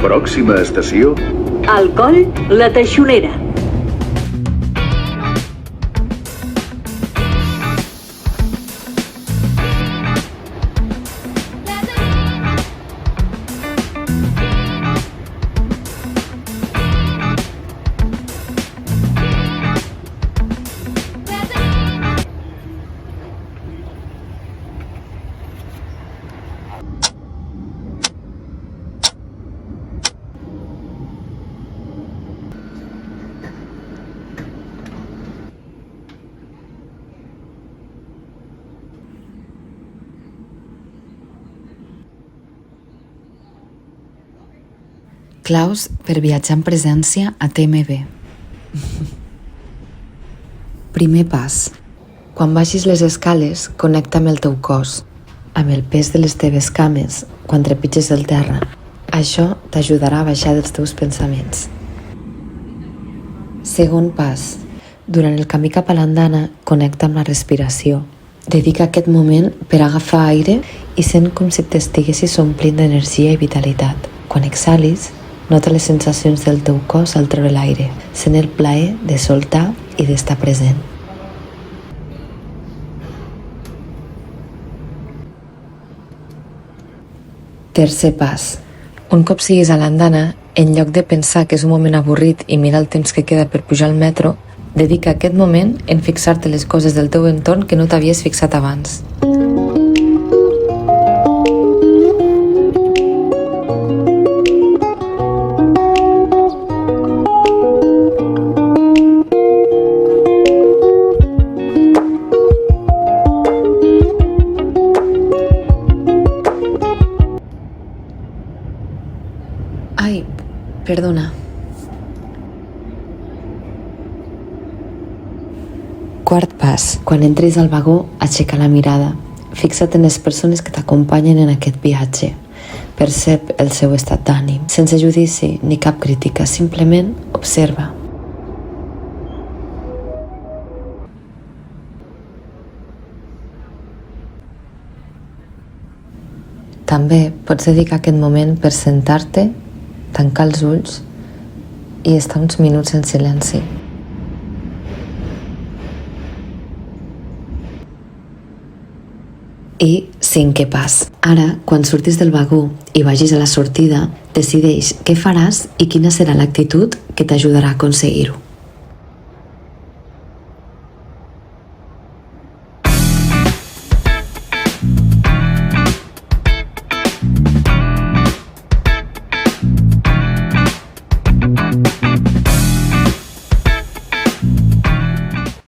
Pròxima estació... Al Coll, la Teixonera. Claus per viatjar en presència a TMB. Primer pas. Quan baixis les escales, connecta amb el teu cos, amb el pes de les teves cames quan trepitges el terra. Això t'ajudarà a baixar dels teus pensaments. Segon pas. Durant el camí cap a l'andana, connecta amb la respiració. Dedica aquest moment per agafar aire i sent com si t'estiguessis omplint d'energia i vitalitat. Quan exhalis, nota les sensacions del teu cos al treure l'aire, sent el plaer de soltar i d'estar present. Tercer pas. Un cop siguis a l'andana, en lloc de pensar que és un moment avorrit i mirar el temps que queda per pujar al metro, dedica aquest moment en fixar-te les coses del teu entorn que no t'havies fixat abans. Ai, perdona. Quart pas. Quan entris al vagó, aixeca la mirada. Fixa't en les persones que t'acompanyen en aquest viatge. Percep el seu estat d'ànim, sense judici ni cap crítica, simplement observa. També pots dedicar aquest moment per sentar-te, tancar els ulls i estar uns minuts en silenci. I cinquè pas. Ara, quan surtis del vagó i vagis a la sortida, decideix què faràs i quina serà l'actitud que t'ajudarà a aconseguir-ho.